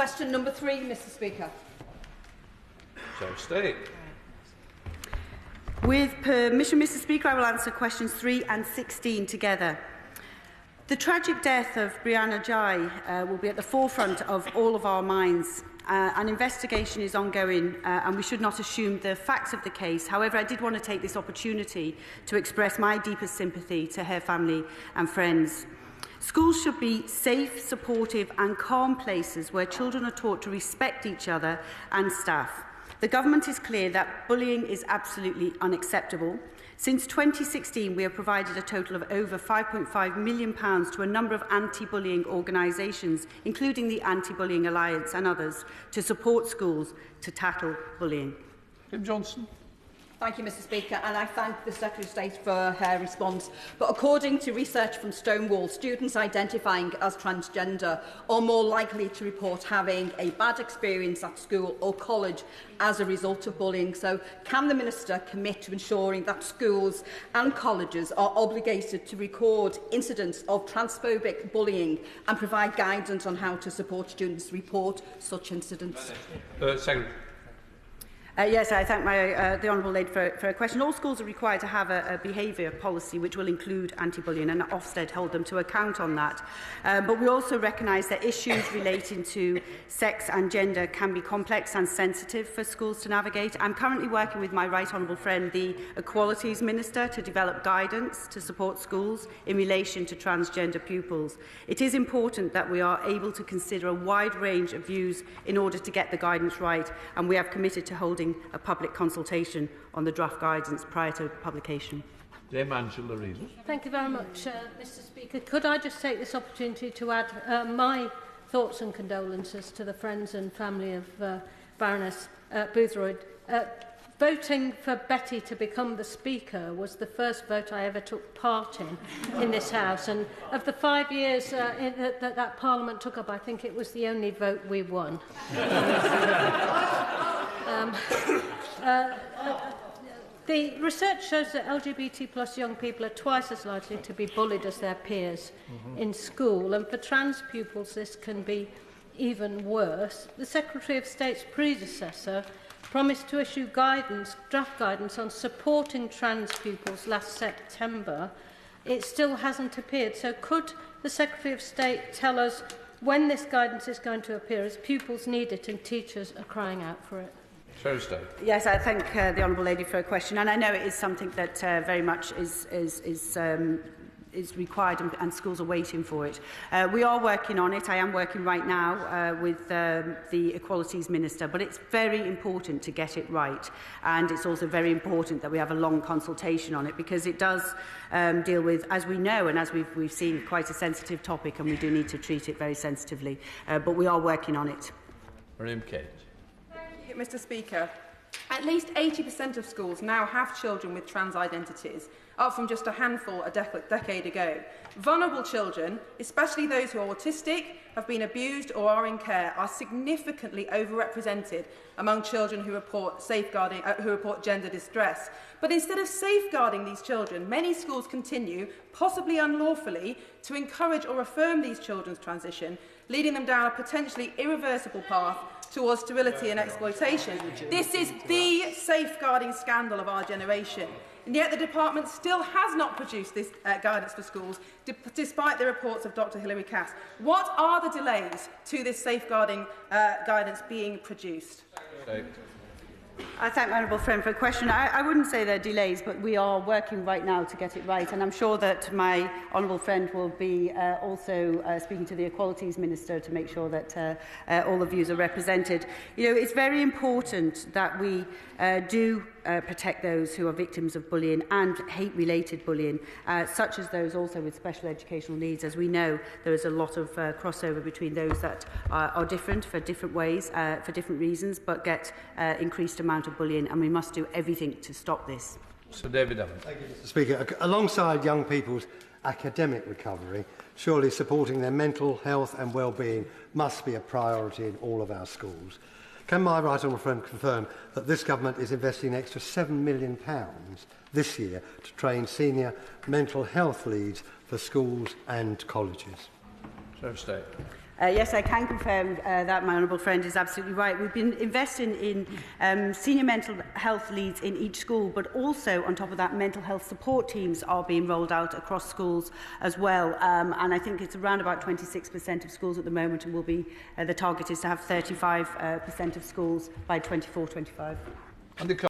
Question number 3, Mr Speaker. So state. With permission, Mr Speaker, I will answer questions 3 and 16 together. The tragic death of Brianna Ghey will be at the forefront of all of our minds. An investigation is ongoing and we should not assume the facts of the case. However, I did want to take this opportunity to express my deepest sympathy to her family and friends. Schools should be safe, supportive and calm places where children are taught to respect each other and staff. The government is clear that bullying is absolutely unacceptable. Since 2016, we have provided a total of over £5.5 million to a number of anti-bullying organisations, including the Anti-Bullying Alliance and others, to support schools to tackle bullying. Tim Johnson. Thank you, Mr Speaker, and I thank the Secretary of State for her response. But according to research from Stonewall, students identifying as transgender are more likely to report having a bad experience at school or college as a result of bullying. So can the Minister commit to ensuring that schools and colleges are obligated to record incidents of transphobic bullying and provide guidance on how to support students report such incidents? Secretary. Yes, I thank the Honourable Lady for her question. All schools are required to have a behaviour policy which will include anti-bullying, and Ofsted hold them to account on that. But we also recognise that issues relating to sex and gender can be complex and sensitive for schools to navigate. I'm currently working with my right honourable friend, the Equalities Minister, to develop guidance to support schools in relation to transgender pupils. It is important that we are able to consider a wide range of views in order to get the guidance right, and we have committed to holding a public consultation on the draft guidance prior to publication. Dame Angela Rees. Thank you very much, Mr Speaker. Could I just take this opportunity to add my thoughts and condolences to the friends and family of Baroness Boothroyd. Voting for Betty to become the Speaker was the first vote I ever took part in this House, and of the 5 years that Parliament took up, I think it was the only vote we won. The research shows that LGBT+ young people are twice as likely to be bullied as their peers in school, and for trans pupils this can be even worse. The Secretary of State's predecessor promised to issue draft guidance on supporting trans pupils last September. It still hasn't appeared, so could the Secretary of State tell us when this guidance is going to appear, as pupils need it and teachers are crying out for it? Yes, I thank the Honourable Lady for her question, and I know it is something that very much is required and schools are waiting for it. We are working on it. I am working right now with the Equalities Minister, but it's very important to get it right, and it's also very important that we have a long consultation on it, because it does deal with, as we know and as we've seen, quite a sensitive topic, and we do need to treat it very sensitively, but we are working on it. Miriam Kate. Mr Speaker, at least 80% of schools now have children with trans identities, up from just a handful a decade ago. Vulnerable children, especially those who are autistic, have been abused or are in care, are significantly overrepresented among children who report gender distress. But instead of safeguarding these children, many schools continue, possibly unlawfully, to encourage or affirm these children's transition, leading them down a potentially irreversible path towards sterility and exploitation. This is the safeguarding scandal of our generation. And yet the department still has not produced this guidance for schools, despite the reports of Dr Hilary Cass. What are the delays to this safeguarding guidance being produced? I thank my honourable friend for the question. I wouldn't say there are delays, but we are working right now to get it right, and I'm sure that my honourable friend will be also speaking to the Equalities Minister to make sure that all the views are represented. You know, it's very important that we do protect those who are victims of bullying and hate-related bullying, such as those also with special educational needs. As we know, there is a lot of crossover between those that are different for different ways, for different reasons, but get increased amount of bullying, and we must do everything to stop this. Sir David Evans. Thank you, Mr Speaker. Alongside young people's academic recovery, surely supporting their mental health and well-being must be a priority in all of our schools. Can my right honourable friend confirm that this government is investing an extra £7 million this year to train senior mental health leads for schools and colleges? Secretary of State. Yes, I can confirm that my honourable friend is absolutely right. We've been investing in senior mental health leads in each school, but also on top of that, mental health support teams are being rolled out across schools as well. And I think it's around about 26% of schools at the moment, and will be the target is to have 35% of schools by 24-25.